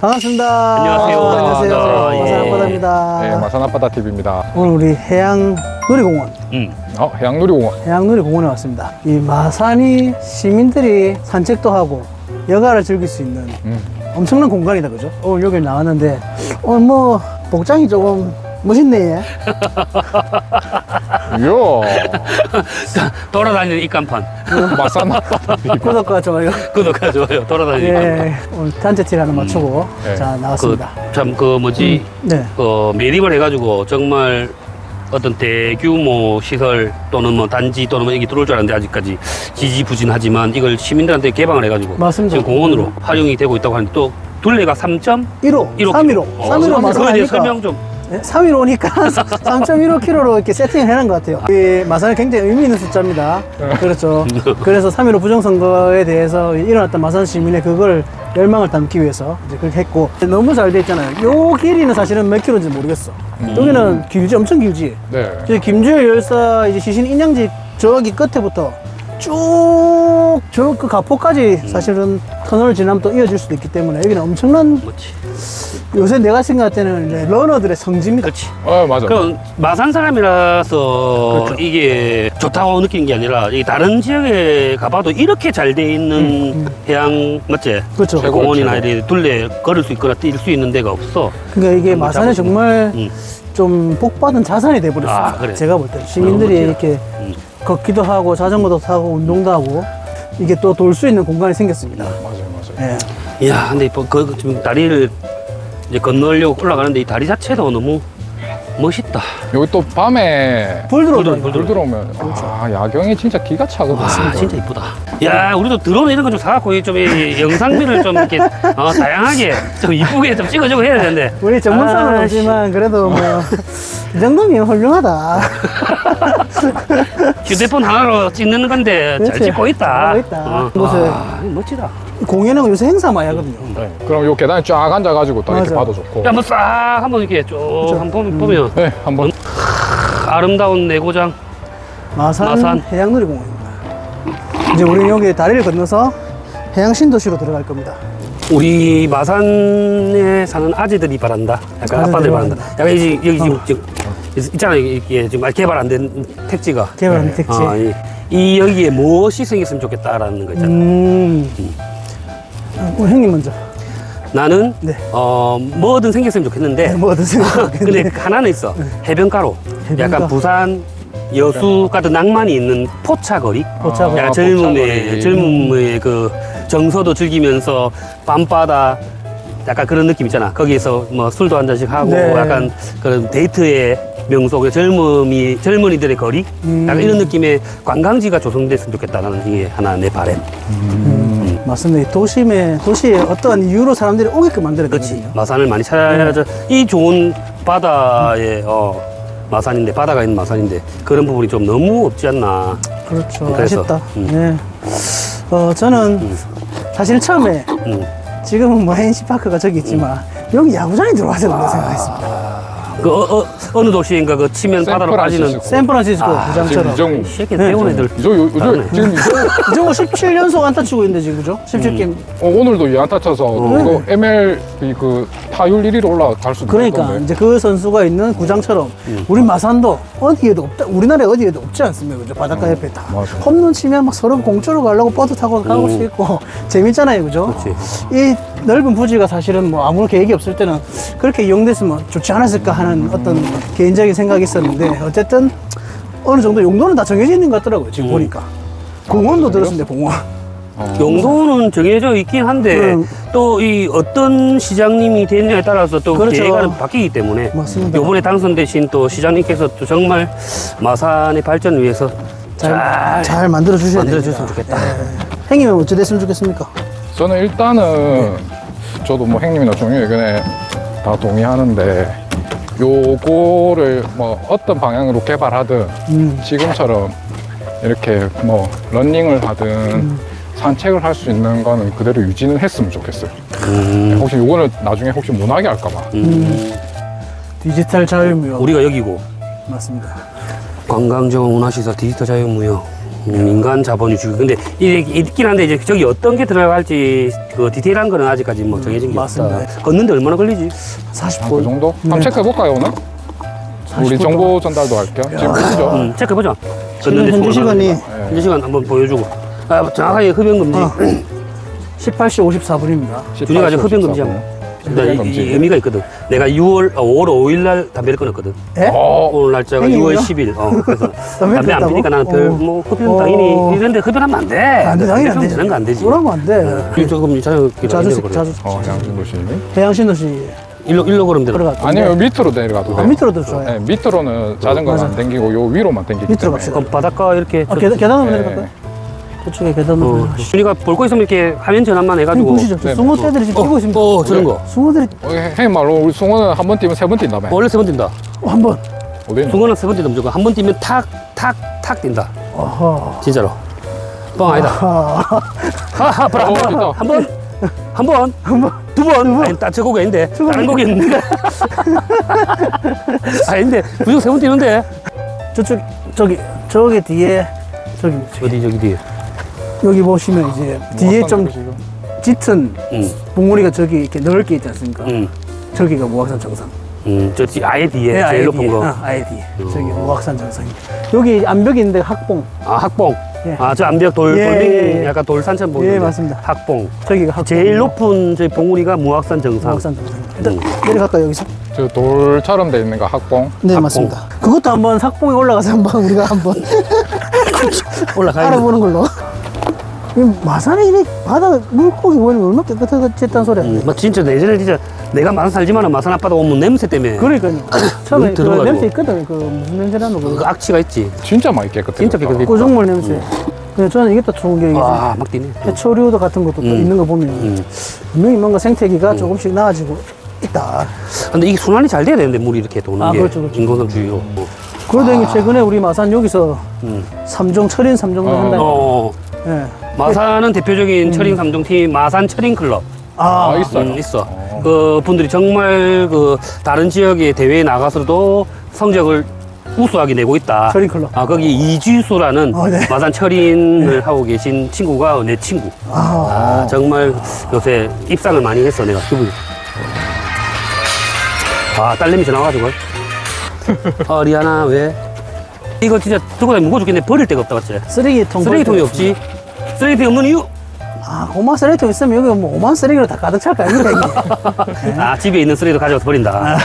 반갑습니다. 안녕하세요. 안녕하세요. 아, 예. 마산앞바다입니다. 네, 마산앞바다 TV입니다. 오늘 우리 해양놀이공원, 해양놀이공원. 해양놀이공원에 왔습니다. 이 마산이 시민들이 산책도 하고 여가를 즐길 수 있는 엄청난 공간이다, 그죠? 오늘 여기 나왔는데 오늘 뭐 복장이 조금 멋있네. 이야, 돌아다니는 입간판. 마산앞바다 TV. 구독과 좋아요. 구독과 좋아요. 돌아다니는 입간판. 예, 오늘 단체 티를 하나 맞추고 네. 자 나왔습니다. 네. 매립을 해가지고 정말 어떤 대규모 시설 또는 뭐 단지 또는 뭐 여기 들어올 줄 알았는데 아직까지 지지부진하지만 이걸 시민들한테 개방을 해가지고 맞습니다. 지금 공원으로 활용이 되고 있다고 하는데 또 둘레가 3.15 1호, 315, 315 그거에 대해 마산하니까 설명 좀. 315니까 3.15kg로 이렇게 세팅을 해놓은 것 같아요. 이 마산에 굉장히 의미 있는 숫자입니다. 그렇죠. 그래서 3.15 부정선거에 대해서 일어났던 마산 시민의 그걸 열망을 담기 위해서 이제 그렇게 했고 너무 잘 돼 있잖아요. 요 길이는 사실은 몇 킬로인지 모르겠어. 여기는 길지, 엄청 길지. 네. 저기 김주열 열사 이제 시신 인양지 저기 끝에부터 쭉 저 그 가포까지 사실은 터널을 지나면 또 이어질 수도 있기 때문에 여기는 엄청난 뭐지? 요새 내가 생각할 때는 이제 러너들의 성지입니다. 그렇지. 맞아. 그럼 마산 사람이라서 그렇죠. 이게 좋다고 느끼는 게 아니라 이 다른 지역에 가봐도 이렇게 잘 돼 있는 해양 맞지? 그렇죠. 최고. 공원이나 이렇게 둘레 걸을 수 있거나 뛸 수 있는 데가 없어. 그러니까 이게 한번 마산에 잡아보면. 정말 좀 복받은 자산이 돼버렸습니다. 아, 그래. 제가 볼 때 시민들이 너무 이렇게 음. 걷기도 하고 자전거도 타고 운동도 하고 이게 또 돌 수 있는 공간이 생겼습니다. 맞아요. 예. 이야, 근데 지금 다리를 이제 건너려고 올라가는데 이 다리 자체도 너무 멋있다. 여기 또 밤에 불 들어오다. 불 불 들어오면 야경이 진짜 기가 차거든요. 와, 진짜 이쁘다. 야, 우리도 드론 이런 거 좀 사갖고 좀 이 영상미를 좀 이렇게 다양하게 좀 이쁘게 좀 찍어주고 해야 되는데. 우리 전문성은 아, 씨. 없지만 그래도 뭐 이 정도면 훌륭하다. 휴대폰 하나로 찍는 건데 잘 그렇지. 찍고 있다. 하고 있다. 와, 멋지다. 공연은 요새 행사 많이 하거든요. 네. 그럼 요 계단에 쫙 앉아가지고 또 이렇게 맞아. 봐도 좋고. 야, 한번 싹 한번 이렇게 쭉 한번 보면 네, 한번. 아름다운 내고장. 마산 해양놀이공원입니다. 이제 우리는 여기 다리를 건너서 해양신도시로 들어갈 겁니다. 우리 마산에 사는 아재들이 바란다. 약간 아재들이 아빠들이 바란다. 바란다. 약간 여기 지금 있잖아. 이게 지금 아직 개발 안 된 택지가. 개발 안 된 택지. 이 여기에 무엇이 생겼으면 좋겠다라는 거 있잖아. 우리 형님 먼저. 나는 네. 뭐든 생겼으면 좋겠는데 뭐든 생각. 근데 하나는 있어. 해변가로. 해변가. 약간 부산 여수 같은 낭만이 있는 포차거리. 포차거리. 약간 포차거리. 젊음의 그 정서도 즐기면서 밤바다 약간 그런 느낌 있잖아. 거기에서 뭐 술도 한 잔씩 하고 네. 약간 그런 데이트의 명소, 그 젊은이들의 거리? 약간 이런 느낌의 관광지가 조성됐으면 좋겠다. 나는 이게 하나 내 바램. 맞습니다. 도시에 어떠한 이유로 사람들이 오게끔 만들어야 그렇지. 되거든요. 마산을 많이 찾아야죠. 이 좋은 바다에 마산인데 바다가 있는 마산인데 그런 부분이 좀 너무 없지 않나. 그렇죠. 그래서, 아쉽다. 네. 저는 사실 처음에 지금은 뭐 NC파크가 저기 있지만 여기 야구장이 들어와야 된다고 생각했습니다. 어느 도시인가 그 치면 바다로 빠지는 샌프란시스코. 샌프란시스코 지금 구장처럼. 이정우. 이 새끼 배운 애들. 요즘 지금 이정도 17연속 안타 치고 있는데 지금 그죠? 17게임. 오늘도 이 안타 쳐서 이거 ML 그 타율 1위로 올라갈 수도 그러니까 있던데. 이제 그 선수가 있는 구장처럼 우리 마산도 어디에도 없다. 우리나라에 어디에도 없지 않습니까? 그죠? 바닷가 옆에 다. 맞아. 홈런 치면 막 서로 공짜로 가려고 버스 타고 가고 수 있고 재밌잖아요. 그죠? 그렇지. 이 넓은 부지가 사실은 뭐 아무 계획이 없을 때는 그렇게 이용됐으면 좋지 않았을까 하는 어떤 개인적인 생각이 있었는데 어쨌든 어느 정도 용도는 다 정해져 있는 것 같더라고요. 지금 보니까. 공원도 들었는데 공원. 용도는 정해져 있긴 한데 또 이 어떤 시장님이 되느냐에 따라서 또 그렇죠. 계획안은 바뀌기 때문에 맞습니다. 이번에 당선되신 또 시장님께서 또 정말 마산의 발전을 위해서 잘 만들어 주셔야 됩니다. 만들어줬으면 좋겠다. 행님은 어찌 됐으면 좋겠습니까? 저는 일단은 저도 뭐 형님이나 종유 의견에 다 동의하는데 요거를 뭐 어떤 방향으로 개발하든 지금처럼 이렇게 뭐 러닝을 하든 산책을 할 수 있는 거는 그대로 유지는 했으면 좋겠어요. 혹시 요거는 나중에 혹시 못하게 할까봐. 디지털 자유무역. 우리가 여기고 맞습니다. 관광정원 문화시설 디지털 자유무역 민간 자본이 주고. 근데 이게 있긴 한데 이제 저기 어떤 게 들어갈지 그 디테일한 거는 아직까지 뭐 정해진 게 맞습니다. 없다. 걷는데 얼마나 걸리지? 40분. 그 정도? 네. 한번 체크해볼까요, 오늘? 우리 40분 정보 전달도 할 겸. 지금 보시죠. 체크해보자. 지금 현재 시간이 현재 시간 한번 보여주고. 아, 정확하게 흡연 금지. 18시 54분입니다. 준이가 아직 흡연 금지야. 일단 이 의미가 있거든. 내가 5월 5일 날 담배를 끊었거든. 예? 오늘 날짜가 6월 10일. 그래서 담배 담배 안 피웠다고? 피니까 나는 별 뭐 흡연 당연히 이런데 흡연하면 안 돼. 안 돼, 당연히 안 흡연 되지. 되는 거 안 되지. 그러면 안 돼. 조금 자주 자주. 양진도 씨. 해양신도시 일로 걸으면 되나? 들어갔다. 아니면 밑으로 내려가도 돼요. 밑으로도 좋아요. 네, 밑으로는 자전거가 맞아. 안 당기고 요 위로만 당기기 밑으로 때문에. 갑시다. 그럼 바닷가 이렇게. 계단으로 네. 내려갈까요? 그쪽에 계단으로 내려가시죠. 준이가 볼 거 있으면 이렇게 화면 전환만 해가지고. 보시죠. 저 네, 숭어 떼들이 지금 뛰고 있습니다. 저런 거. 숭어들이 형님 말로 우리 숭어는 한 번 뛰면 세 번 뛴다며. 원래 3번 뛴다. 한번. 어디 있노? 숭어는 3번 뛴다 무조건. 한 번 뛰면 탁 뛴다. 어허. 진짜로. 뻥 아니다. 하하, 봐라. 한 번. 두 번. 아니, 저 고기 아닌데. 다른 고기 있는데. 아닌데. 무조건 3번 뛰는데. 저기 뒤에 저기 저기 뒤에. 여기 보시면 이제 뒤에 좀 지금. 짙은 응. 봉우리가 저기 이렇게 넓게 있지 않습니까? 응. 저기가 무악산 정상. 저 아예 뒤에. 네, 제일 높은 거. 아예 뒤에. 저기 무악산 정상입니다. 여기 암벽이 있는데 학봉. 아, 학봉. 예. 아, 저 암벽 돌, 예, 돌링, 예, 예. 약간 돌산처럼 보이는데. 예, 맞습니다. 학봉. 저기가 학봉. 제일 높은 저희 봉우리가 무악산 정상. 무악산 정상입니다. 일단 내려갈까요 여기서? 저 돌처럼 돼 있는 거 학봉. 네 학봉. 맞습니다. 그것도 한번 학봉에 올라가서 한번 우리가 한번 올라가야 돼. 알아보는 걸로. 이 마산에 이렇게 바다 물고기 보이면 얼마나 깨끗하겠다는 소리야. 막 진짜 예전에 진짜 내가 마산 살지만 마산 앞바다 오면 냄새 때문에 그러니까요. 처음에 그 들어가지고. 냄새 있거든. 그 무슨 냄새라는 그 거. 악취가 있지. 진짜 많이 깨끗해. 진짜 깨끗해. 꾸종물 냄새. 근데 저는 이게 또 좋은 게 이게 와, 막 뛰네. 해초류 같은 것도 또 있는 거 보면 분명히 뭔가 생태계가 조금씩 나아지고 있다. 근데 이게 순환이 잘 돼야 되는데 물이 이렇게 도는 아, 게 그렇죠, 그렇죠. 인공섬 주위로. 그러다 보니 최근에 우리 마산 여기서 철인 3종 한다. 예. 마산은 대표적인 철인 3종 팀 마산 철인 클럽. 아, 있어요. 있어. 그 분들이 정말 그 다른 지역의 대회에 나가서도 성적을 우수하게 내고 있다. 철인 클럽. 아, 거기 이지수라는 네. 마산 철인을 하고 계신 친구가 내 친구. 아, 정말 요새 입상을 많이 했어, 내가 기분이. 아, 딸내미 전화 와가지고. 리안아, 왜? 이거 진짜 들고 다니면 무거워 죽겠네. 버릴 데가 없다, 맞지? 쓰레기통. 쓰레기통이 없지. 쓰레기통이 없는 이유? 아, 오만 쓰레기통 있으면 여기 뭐 오만 쓰레기로 다 가득 찰 거 아닙니까, 이게? 아, 집에 있는 쓰레기도 가져와서 버린다.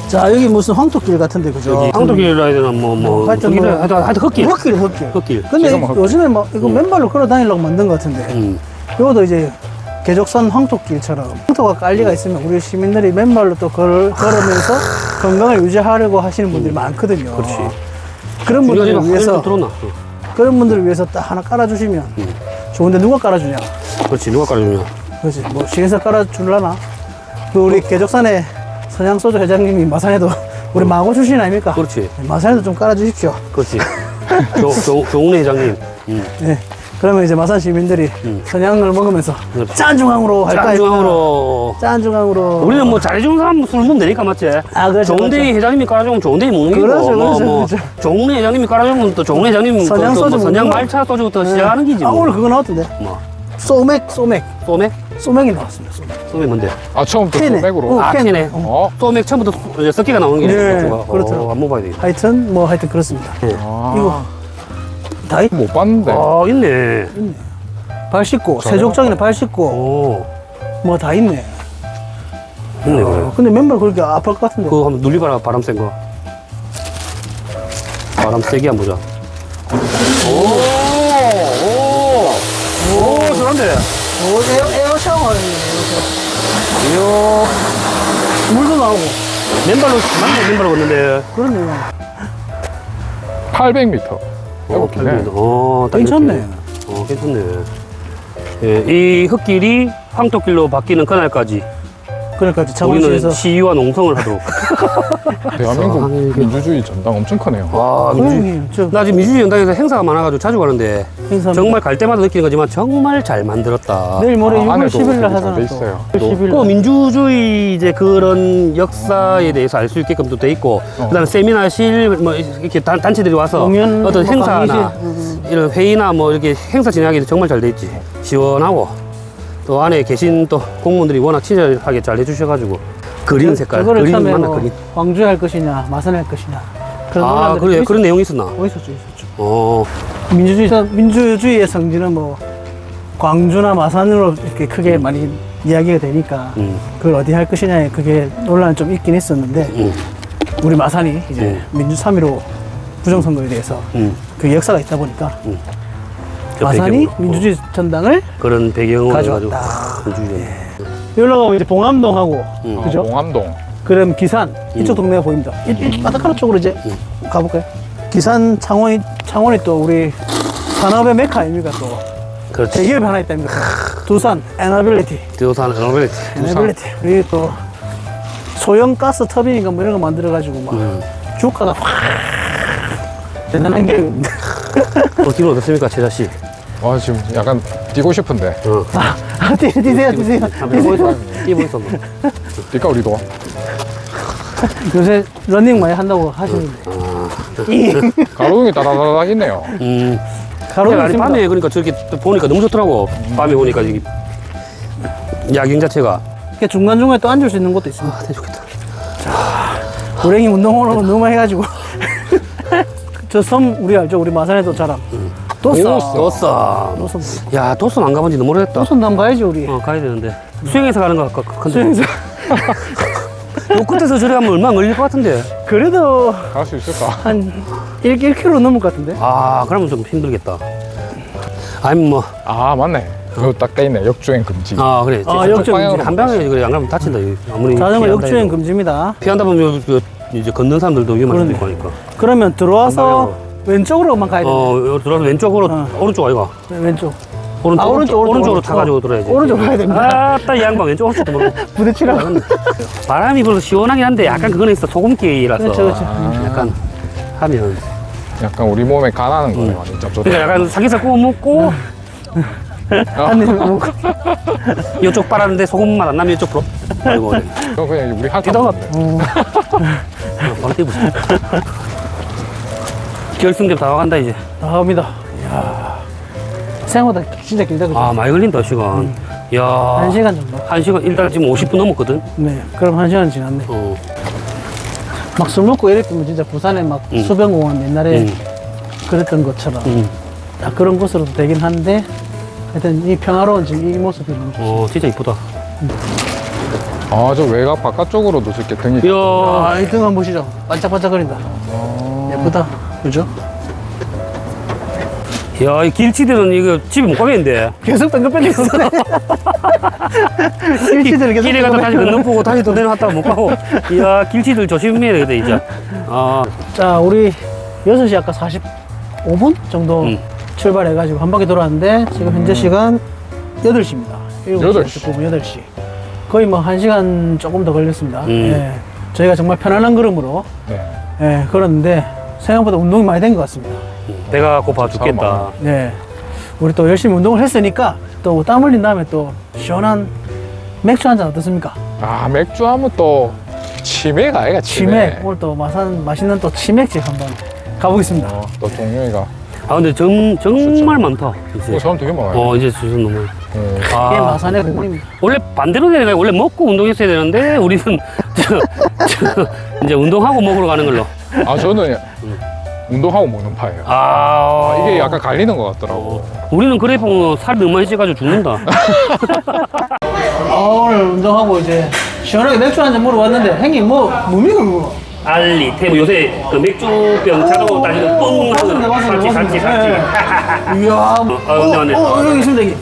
자, 여기 무슨 황토길 같은데, 그죠? 여기 황토길이라 해야 되나, 하여튼 무슨 길이라 뭐- 하여튼 흙길. 흙길. 흙길. 근데 지금은 흙길. 요즘에 막 이거 맨발로 걸어 다니려고 만든 것 같은데. 이것도 이제 계족산 황토길처럼 황토가 깔리가 있으면 우리 시민들이 맨발로 또 걸으면서 건강을 유지하려고 하시는 분들이 많거든요. 그렇지. 그런 분들을 중간에 위해서 화면도 들어오나? 그런 분들을 위해서 딱 하나 깔아주시면 좋은데 누가 깔아주냐? 그렇지, 누가 깔아주냐. 그렇지. 뭐 시에서 깔아줄라나? 그 우리 계족산의 선양소주 회장님이 마산에도 우리 마고 출신 아닙니까? 그렇지. 마산에도 좀 깔아주십시오. 그렇지. 조웅래 회장님. 네. 그러면 이제 마산 시민들이 선양을 먹으면서 그렇지. 짠중앙으로 할까요? 짠중앙으로. 짠중앙으로. 우리는 뭐 잘해주는 사람 술 먹으면 되니까, 맞지? 아, 그렇죠, 좋은데 회장님이 깔아주면 좋은데 먹는 거고. 그렇죠, 뭐, 그렇죠, 뭐, 그렇죠. 좋은데 회장님이 깔아주면 또 좋은데 회장님 선양 또 소주 뭐 선양 먹고. 말차 소주부터 시작하는 기지. 아, 뭐. 오늘 그거 나왔던데. 뭐. 소맥. 소맥? 소맥이 나왔습니다. 소맥. 뭔데? 아, 처음부터 캔에. 소맥으로. 아, 캔. 캔에. 어? 소맥 처음부터 섞기가 나오는 게 네, 있어. 그렇더라고요. 안 먹어야 되겠다. 하여튼 그렇습니다. 아, 이거 다 있, 못 봤는데. 있네. 발 씻고 세족장이나 발 씻고 오, 뭐 다 있네. 있네, 그래. 근데 맨발 그렇게 아플 것 같은데. 그거 한번 눌리봐라, 바람 센 거. 바람 세게 한번 보자. 오, 잘한데. 에어 샤워하는 이요, 물도 나오고. 맨발로, 만데 맨발로 걷는데. 그러네. 800m. 해볼게. 딱 괜찮네. 이렇게. 괜찮네. 예, 이 흙길이 황토길로 바뀌는 그날까지 그러니까 우리는 창원시에서 시위와 농성을 하도록. 대한민국 민주주의 전당 엄청 크네요. 와, 형님, 저 나 지금 민주주의 연당에서 행사가 많아가지고 자주 가는데 행사 정말 갈 때마다 느끼는 거지만 정말 잘 만들었다. 내일 모레 6월 안에도 10일 날 되게 하잖아. 잘돼 또. 있어요. 10일 그 날. 민주주의 이제 그런 역사에 대해서 알 수 있게끔 또 돼 있고, 그다음에 세미나실 뭐 이렇게 단체들이 와서 공연, 어떤 뭐 행사나 강의실. 이런 회의나 뭐 이렇게 행사 진행하기도 정말 잘 돼 있지. 시원하고 또 안에 계신 또 공무원들이 워낙 친절하게 잘 해주셔가지고 그림 색깔, 그거를 그림 처음에 맞나 뭐 그림. 광주에 할 것이냐, 마산에 할 것이냐. 그런 아, 논란들이 그래 그런 내용이 있었나? 있었죠. 어, 민주주의의 성지는 뭐 광주나 마산으로 이렇게 크게 많이 이야기가 되니까 그걸 어디 할 것이냐에 그게 논란이 좀 있긴 했었는데 우리 마산이 이제 민주 3.15 부정선거에 대해서 그 역사가 있다 보니까 그 마산이 배경으로. 민주주의 전당을 그런 배경으로 가져왔다. 해가지고 민주주의. 여기로 가면 이제 봉암동하고 그죠? 봉암동. 그럼 기산 이쪽 동네가 보입니다. 바닷가로 쪽으로 이제 가볼까요? 기산 창원이 또 우리 산업의 메카 아닙니까 또 그렇지. 대기업이 하나 있다 아닙니까? 두산 에너빌리티 두산 에너빌리티. 에너빌리티 우리 또 소형 가스 터빈인가 뭐 이런 거 만들어 가지고 막 주가가 확 대단한 게 기분 어떻습니까, 제자 씨? 와, 지금 약간 뛰고 싶은데. 뛰세요. 뛰고 있어. 뭐. 뛸까, 우리도? 요새 러닝 많이 한다고 하시는데 가로등이 따다다닥 있네요. 가로등 아니, 있습니다. 밤에 그러니까 저렇게 또 보니까 너무 좋더라고. 밤에 보니까 이게 야경 자체가. 이렇게 중간중간에 또 앉을 수 있는 곳도 있습니다. 되게 좋겠다. 고랭이 운동을 너무 많이 해가지고 저 섬 우리 알죠? 우리 마산에도 자랑 도섬 도섬. 야, 도섬 안 가본 지 너무 오래됐다. 도섬도 한번 가야지 우리 가야 되는데. 수영해서 가는 거 같은데. 수영해서. 요 끝에서 저리 가면 얼마나 걸릴 것 같은데. 그래도 갈 수 있을까? 한 1km 넘을 것 같은데 아, 그러면 좀 힘들겠다. 아니, 뭐. 아, 맞네. 그거 딱 떼있네. 역주행 금지. 아, 그래. 역주행 방향으로 한 방에 그래 안 가면 다친다. 아무리 자전거 피한다 역주행 해도. 금지입니다. 피한다 보면 이제 걷는 사람들도 위험할 수도 있고 하니까. 그러면 들어와서 방향으로. 왼쪽으로만 가야 돼. 들어서 왼쪽으로, 오른쪽 아이가. 왼쪽. 오른쪽으로 오른쪽. 타가지고 들어야지. 오른쪽 가야 됩니다. 아, 딱 이 양반 왼쪽 오른쪽도 모르고. 부딪히라고. 바람이 불어서 시원하긴 한데 약간 그거는 있어. 소금기라서. 그렇죠. 약간 하면. 약간 우리 몸에 가라는 거네. 완전 짭조름. 그러니까 약간 삼겹살 구워 먹고 한 입 먹고. 이쪽 빨았는데 소금만 안 나면 이쪽 불어. 아이고. 그럼 그냥 우리 할까 뛰다가 보는데. 바로 뛰보자. 결승전 다 와간다 이제. 나갑니다. 이야. 생각보다 진짜 길다 그죠? 아, 많이 걸린다 시간. 야. 1시간 정도. 1시간 일단 지금 50분 넘었거든. 네. 그럼 1시간 지났네. 막 술 먹고 이랬으면 진짜 부산에 막 수변공원 옛날에 그랬던 것처럼 딱 그런 곳으로도 되긴 한데 하여튼 이 평화로운 지금 이 모습이 너무 좋습니다. 진짜 이쁘다. 아, 저 외곽 바깥쪽으로도 저렇게 등이. 이야. 아, 이 등 한번 보시죠. 반짝반짝거린다. 예쁘다. 그죠? 야, 이 길치들은 이거 집에 못 가겠는데. 계속 뺑글뺑글거리네. 길치들 계속 길에 가다 다시 건너보고 다시 또 내려갔다가 못 가고. 이야, 길치들 조심해야 되겠다, 이제. 아, 자, 우리 6시 아까 45분 정도 출발해가지고 한 바퀴 돌았는데 지금 현재 시간 8시입니다. 8시. 8시. 거의 뭐 1시간 조금 더 걸렸습니다. 예. 저희가 정말 편안한 걸음으로 네. 예, 걸었는데 생각보다 운동이 많이 된 것 같습니다. 배가 고파 죽겠다. 네. 우리 또 열심히 운동을 했으니까 또 땀 흘린 다음에 또 시원한 맥주 한 잔 어떻습니까? 아, 맥주 하면 또 치맥 아이가 치맥. 오늘 또 마산 맛있는 또 치맥집 한번 가보겠습니다. 또 동료이가. 아, 근데 정말 많다. 이제. 사람 되게 많아요. 이제 수준 너무. 이게 아, 마산의 공원입니다. 원래 반대로 되는 거야. 원래 먹고 운동했어야 되는데 우리는 이제 운동하고 먹으러 가는 걸로. 아, 저는 운동하고 먹는 파예요. 아, 이게 약간 갈리는 것 같더라고. 우리는 그래 보면 살이 너무 많이 찌가지고 죽는다. 오늘 운동하고 이제 시원하게 맥주 한 잔 먹으러 왔는데 형님 뭡니까 그거? 알리, 태무 요새 그 맥주병 자동으로 따지는 뻥 맞습니다, 하는 맞습니다. 살찌. 이야, 맞네. 여기 있습니다 여기.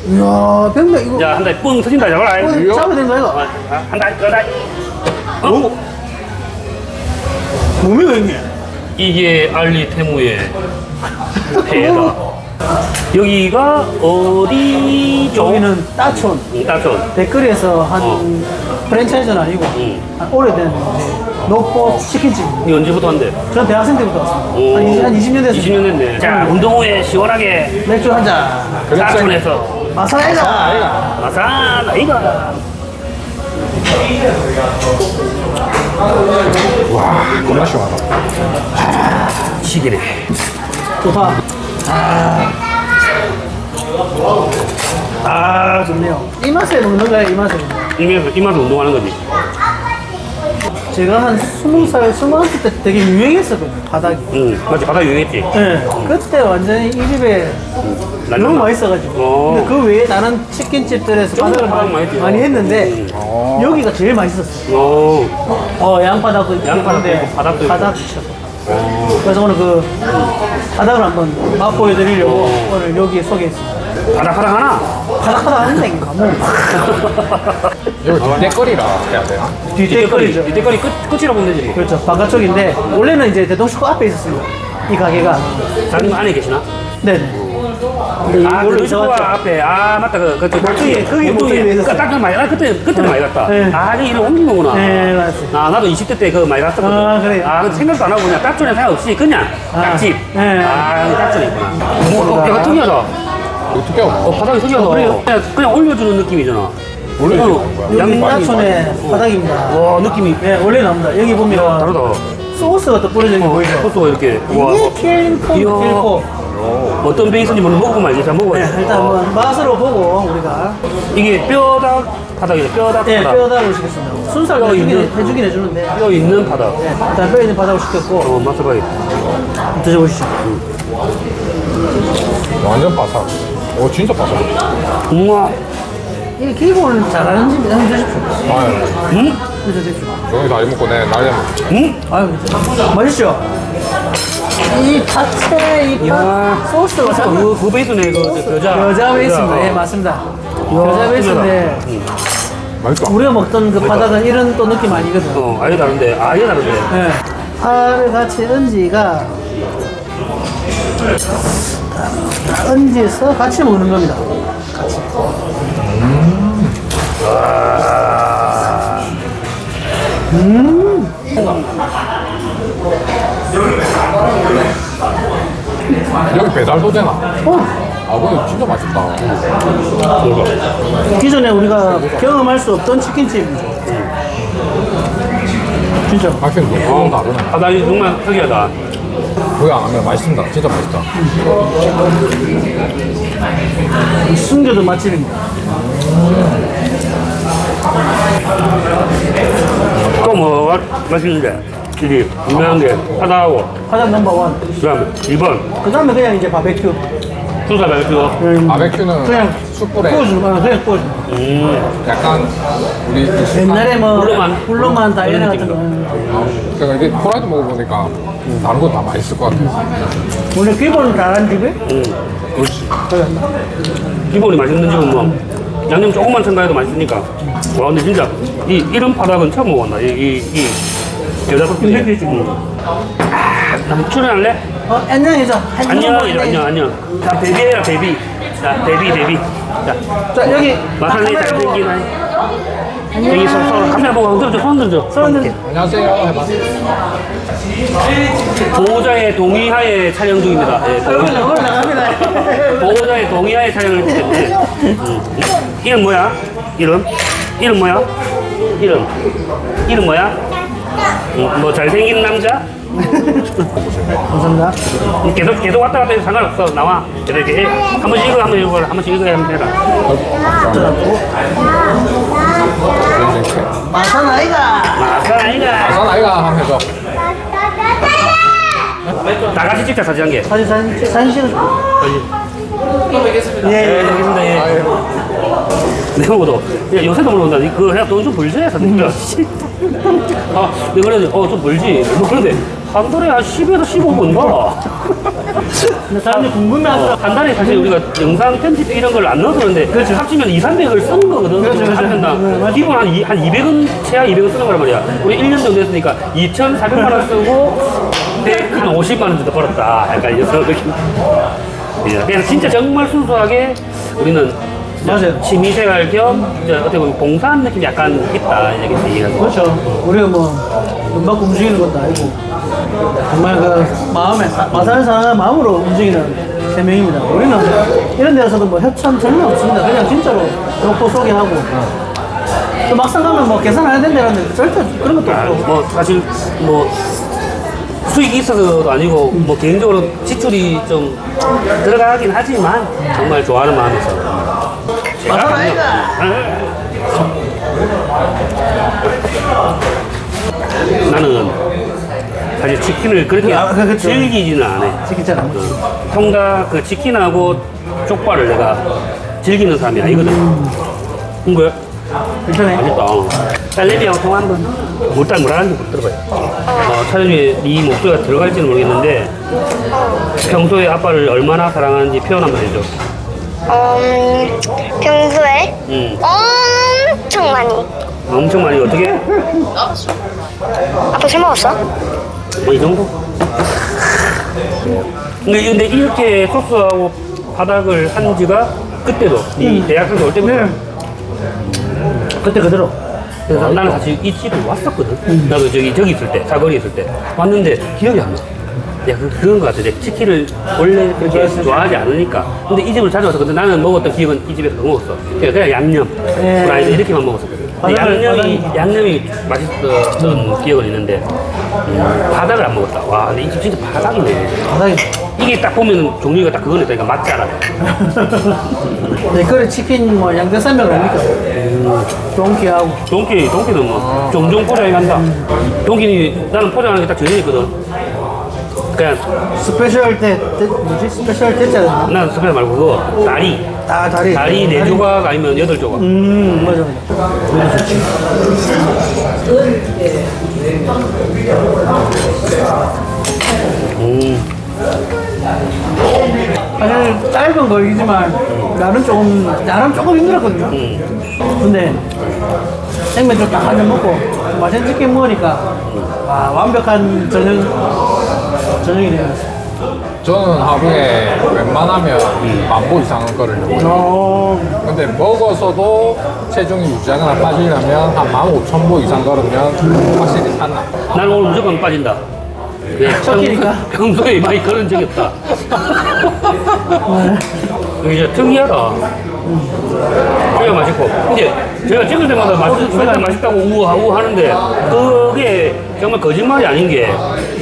이야, 병맥 이거 자, 한 달 뻥 터진다 잡아라. 잡아야 되는 거 이거? 한 달, 두 달. 뭡니까 형님? 이게 알리 태무의 배다. 여기가 어디죠? 여기는 따촌. 따촌. 댓글에서 한 프랜차이즈는 아니고 한 오래된 노포 치킨집. 이거 언제부터 한대? 전 대학생 때부터 왔습니다. 오. 한 20년 됐어요. 20년 됐네. 자, 운동 후에 시원하게 맥주 한 잔. 따촌에서 마사이가. 마산 아이가. 와, 겁나 시원하다. 시기네. 좋다. 좋네요. 이 맛에 먹는 거야, 이 맛에 먹는 거. 이마서 운동하는 거지. 제가 한 20살, 21살 때 되게 유행했었거든요, 바닥이. 응, 맞지. 바다 유행했지. 네. 그때 완전히 이 집에 난리 너무 났나? 맛있어가지고. 어. 근데 그 외에 다른 치킨집들에서 바닥을 바닥 많이 했지. 많이 했는데 여기가 제일 맛있었어요. 양바닥도 있고 양바닥도 근데 있고, 바닥도 있고. 바닥이죠. 그래서 오늘 그 바닥을 한번 맛보여드리려고 오늘 여기 소개했습니다. 바닥바닥 하나? 바닥바닥 하는데 이거 뭐 여기 뒷대거리라 해야 되나? 뒷대거리죠. 뒷대거리 끝이라 보면 되지. 그렇죠. 바깥쪽인데 원래는 이제 대동식구 앞에 있었습니다. 이 가게가. 사장님 안에 계시나? 네네. 근데 아, 이걸로 그 이사 슈퍼 왔죠. 앞에. 아, 맞다. 거기 목동에 있었어요. 딱 많이 갔다. 그때 많이 갔다. 네. 아, 이거 이런 옮긴 거구나. 네, 맞습니다. 아, 나도 20대 때 그거 많이 갔었거든. 아, 그래요? 아, 근데 생각도 안 하고 그냥 딱존에 생각 없이 그냥 딱집. 네. 아, 여기 딱존에 있구나. 야, 특이하다. 어떻게 하고? 바닥이 특이하다. 그래요? 그냥 올려주는 느낌이잖아. 원래 어, 이런 거야. 여기 양반이 따촌의 바닥입니다. 와, 느낌이 네, 원래 나옵니다. 여기 보면 다르다. 소스가 또 뿌려져 있는 거 보이죠? 소스가 이렇게. 와, 이게 킬포, 이야. 킬포. 어떤 베이스인지 모르면 먹어보면 알지. 잘 네, 먹어야지. 일단 한번 맛으로 보고 우리가 이게 뼈닭 바닥이죠. 뼈닭 네, 바닥. 뼈닭을 시켰습니다. 순살 뼈 있는- 해주긴 해주는데 뼈 있는 바닥. 네, 일단 뼈 있는 바닥을 시켰고 맛을 봐야겠다. 한번 드셔보시죠. 완전 바삭. 오, 진짜 바삭. 우와. 이게 기본을 잘하는 집이다. 한번 드십시오. 아유, 드셔주십시오. 여기 다 해먹고 내 날려 먹 아유, 맛있죠? 이 파채, 이 이야. 소스가 참 그 베이스네. 그 겨자 베이스입니다. 예, 맞습니다. 겨자 베이스인데 맛있다. 우리가 먹던 그 바닥은 이런 또 느낌 아니거든. 아예 다른데. 아예 다른데. 예. 파를 같이 얹지가 얹어서 같이 먹는 겁니다. 같이. 여기 배달도 되나? 아, 근데 진짜 맛있다. 기존에 우리가 경험할 수 없던 치킨집이죠. 진짜. 확실히 너무 다르네. 바닥이 정말 특이하다. 거기 안 하면 맛있습니다. 진짜 맛있다. 숨겨둔 맛집입니다. 또 뭐 맛있는데? 이게 유명한 게 바닥하고 파닭 넘버원. 그다음에 2번 그 다음에 그냥 이제 바베큐. 순살 발표. 바베큐는 그냥 숯불에 구워주는 거야. 그냥 구워주는 거. 약간 우리 옛날에 뭐 훌러만 다이어리 같은 그런 거. 그러니까 이게 프라이드 먹어보니까 다른 거 다 맛있을 것 같아. 원래 기본을 잘하는 집이? 그렇지. 기본이 맛있는 집은 뭐 양념 조금만 첨가해도 맛있으니까. 와 근데 진짜 이런 바닥은 처음 먹었나? 이 여자 소스에. 나 출연할래? 안녕이죠. 안녕. 자 데뷔해라 데뷔. 자 데뷔. 자 여기 마산에 카메라 보고. 잘생긴 아이. 여기 서로 카메라 보고 손 들어줘. 손 들어줘. 안녕하세요. 해봐. 보호자의 동의하에 촬영 중입니다. 예, 얼굴 나갑니다. 보호자의 동의하에 촬영을 했는데 이름 뭐야? 이름 뭐야? 이름 뭐야? 뭐 잘생긴 남자? 감사합니다. 계속 왔다 갔다 해도 상관없어. 나와. 계속 이렇게 해. 한 번씩 이거 한 번씩 이거 한번 해라. 마산 아이가. 마산 아이가. 아산 아이가 한번 해줘. 다 같이 찍자 사진 한 개. 사진 찍어. 예, 알겠습니다. 예. 내가 보도 요새도 물어본다. 그거 그냥 돈 좀 벌지? 사진. 아, 내가 그래, 좀 벌지. 뭐 그런데 한 달에 한 10에서 15번 봐. 근데 사람들이 궁금해하더라. 한 달에 사실 우리가 영상 편집 이런 걸 안 넣어서 그런데 합치면 2, 300을 쓰는 거거든. 그렇죠. 한 편당. 기본 한 200은, 최하 200은 쓰는 거란 말이야. 우리 1년 정도 했으니까 2,400만 원 쓰고, 한 50만 원 정도 벌었다. 약간 이런 느낌. 그냥 진짜 정말 순수하게 우리는 맞아요. 취미생활 겸 이제 어떻게 보면 봉사하는 느낌이 약간 있다 이렇게 얘기하고. 그렇죠. 우리가 뭐, 돈 받고 움직이는 것도 아니고, 정말 그 마음에, 마산을 사는 마음으로 움직이는 세 명입니다. 우리는 이런 데서도 뭐 협찬 전혀 없습니다. 그냥 진짜로 로또 소개하고. 또 막상 가면 뭐 계산 안 해야 된다는데 절대 그런 것도 없고. 뭐 사실 뭐 수익이 있어서도 아니고 뭐 개인적으로 지출이 좀 들어가긴 하지만 정말 좋아하는 마음이 있어. 마산 아니다! 나는 사실 치킨을 그렇게 그렇죠. 즐기지는 않아. 치킨 안 먹지. 통닭 그 치킨하고 족발을 내가 즐기는 사람이 아니거든. 그거야? 괜찮아요. 맛있다. 딸내미하고 통화 한번 뭐라는지 못 들어봐요. 촬영에 네 목소리가 들어갈지는 모르겠는데 평소에 아빠를 얼마나 사랑하는지 표현 한번 해줘. 평소에 응. 엄청 많이. 엄청 많이 어떻게? 아빠 술 먹었어? 뭐 이 정도? 근데 이렇게 소스하고 바닥을 한 지가 그때도 이 대학생 올 때부터 그때 그대로. 그래서 나는 사실 이 집을 왔었거든. 나도 저기 있을 때, 사거리 있을 때 왔는데 기억이 안 나. 야, 그런 거 같아. 내가 치킨을 원래 그렇게 좋아하지 않으니까. 근데 이 집을 자주 와서 근데 나는 먹었던 기억은 이 집에서 더 먹었어. 그냥 양념, 프라이드 이렇게만 먹었었거든. 근데 양념이 맛있었던 기억은 있는데 바닥을 안 먹었다. 와, 근데 이 집 진짜 바닥이네. 바닥에. 이게 딱 보면 종류가 딱 그거네. 그러니까 맞잖아. 네, 그래 치킨 뭐 양대산맥 아닙니까? 동키하고. 동키는 뭐 종종 포장해 간다. 동키는 나는 포장하는 게 딱 정해져 있거든. 그냥 스페셜 때, 뭐지? 스페셜 때짜리. 난 스페셜 말고 그거 다리 다리. 네 조각 아니면 여덟 조각. 맞아. 그래 좋지. 사실 짧은 거이지만 나름 조금 힘들었거든요. 근데 생맥주 딱 한 잔 먹고 맛있는 치킨 먹으니까 와, 완벽한 저녁이네요. 저는 하루에 웬만하면 10,000보 이상은 거를 먹어요. 근데 먹어서도 체중이 유지하거나 빠지려면 한 15,000보 이상 걸으면 확실히 탔나. 난 오늘 무조건 빠진다. 왜? 첫 끼니까? 평소에 많이 그런 적이 없다. 이게 진짜 특이하다. 되게 맛있고. 근데 제가 찍을 때마다 맛있다고 우우하고 하는데 그게 정말 거짓말이 아닌 게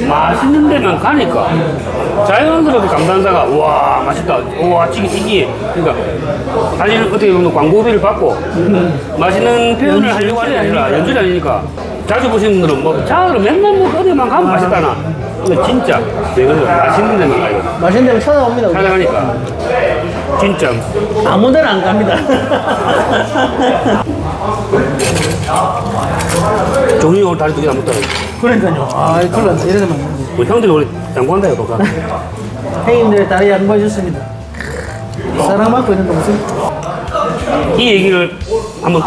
맛있는 데만 가니까 자연스럽게 감탄사가 와 맛있다. 와 찌기. 그러니까 사실 어떻게 보면 광고비를 받고 맛있는 표현을 하려고 하는 게 아니라 연출이 아니니까 자주 보시는 분들은 뭐 자로 맨날 뭐 어디만 가면 맛있다나. 근데 진짜 왜 그래 맛있는 데만 가요. 맛있는 데는 찾아옵니다. 우리. 찾아가니까 진짜 아무 데나 안 갑니다. 종이 오늘 다리 2개 남았다. 그러니까요. 아, 큰일 났네. 이래서 만났네. 우리 형들이 우리 양보한다 이거 동사. 행인들의 다리 양보해줬습니다. 사랑받고 있는 동생. 이 얘기를 한번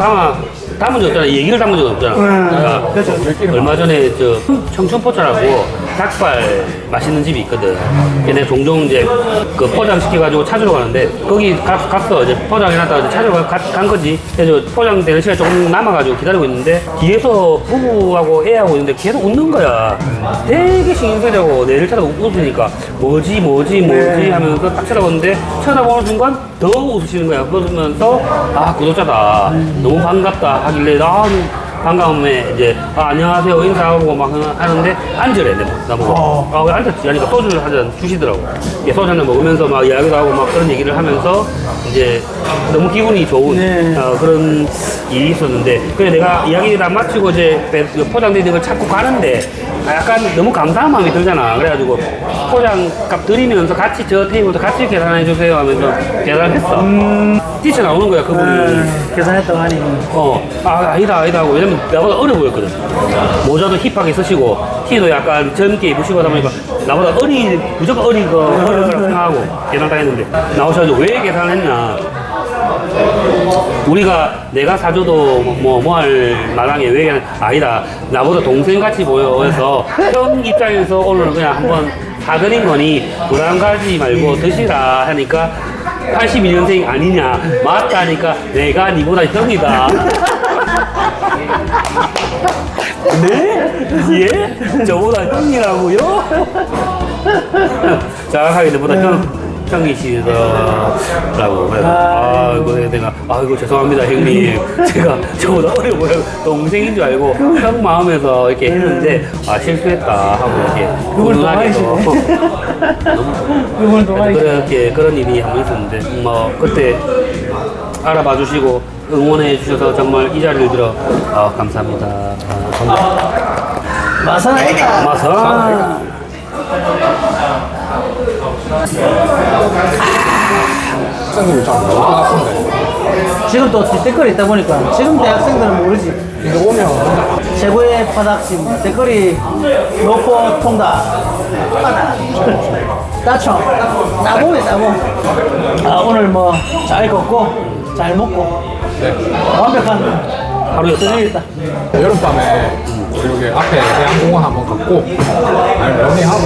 담은 적 없잖아. 이 얘기를 담은 적 없잖아. 내가 그렇죠. 얼마 전에 저 청춘포차라고 닭발 맛있는 집이 있거든. 근데 종종 이제 그 포장시켜가지고 찾으러 가는데 거기 갔어. 이제 포장해놨다가 이제 찾으러 간 거지. 그래서 포장되는 시간이 조금 남아가지고 기다리고 있는데 뒤에서 부부하고 애하고 있는데 계속 웃는 거야. 되게 신기하고 내를 쳐다보고 웃으니까 뭐지 하면서 딱 쳐다보는데 쳐다보는 순간 더 웃으시는 거야. 그러면서 아 구독자다. 너무 반갑다 하길래 반가움에 이제 안녕하세요 인사하고 막 하는데 앉으래 나보고 왜 앉았지 하니까 소주를 한 잔 주시더라고. 소주 한 잔 먹으면서 막 이야기도 하고 막 그런 얘기를 하면서 이제 너무 기분이 좋은 그런 일이 있었는데 그래 내가 이야기 다 마치고 이제 포장되어 있는 걸 찾고 가는데 약간 너무 감사한 마음이 들잖아. 그래가지고 포장값 드리면서 같이 저 테이블도 같이 계산해 주세요 하면서 계산을 했어. 뛰쳐나오는 거야 그분이. 계산했다고 하니. 아니다 하고 왜냐면 나보다 어려 보였거든. 모자도 힙하게 쓰시고 티도 약간 젊게 입으시고 하다 보니까 나보다 무조건 어릴 거라고 생각하고 계산 다 했는데 나오셔가지고 왜 계산을 했냐. 내가 사줘도 뭐할 마당에 왜 그냥 아니다 나보다 동생같이 보여 해서 형 입장에서 오늘 그냥 한번 사드린 거니 부담 가지 말고 드시라 하니까 82년생 아니냐 맞다니까 내가 니보다 형이다. 네? 예? 저보다 형이라고요? 정확하게 저보다 형이시더라고. 그래서 이거 내가 이거 죄송합니다 형님. 제가 저보다 어려 보여 동생인 줄 알고 형 마음에서 이렇게 했는데 실수했다 하고 이렇게 훈훈하게도 그렇게 그런 일이 한 번 있었는데 뭐 그때 알아봐 주시고 응원해 주셔서 정말 이 자리를 들어 감사합니다. 마사나이가. 마사. 학생들이 잘 모를 것 같은데. 지금 또 댓글이 있다 보니까 지금 대학생들은 모르지. 이거 보면 최고의 바닥심 댓글이 놓고 통다 바다 따총 따봉이 따봉. 오늘 뭐 잘 걷고 잘 먹고 네. 완벽한 하루였다. 저녁이었다. 여름밤에 우리 여기 앞에 해양공원 한번 갔고 아니 러닝하고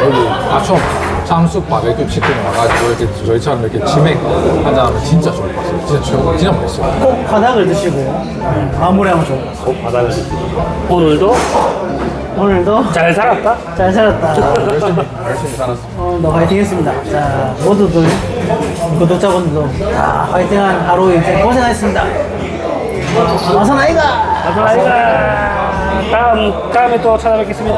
여기 아촌 참숯 바베큐 치킨 와가지고 이렇게 저희처럼 이렇게 치맥 한잔 하면 진짜 좋을 것 같아요. 진짜 최고, 진짜 맛있어요. 꼭 바닥을 드시고 마무리하면 좋을 것 같습니다. 꼭 바닥을 드시고 오늘도 오늘도 잘 살았다. 잘 살았다. 열심히 살았어. 오늘도 화이팅 했습니다. 자, 모두들 구독자분들도 다 화이팅한 하루 이제 고생하셨습니다. 마사나이가. 마사나이가 다음에 또 찾아뵙겠습니다.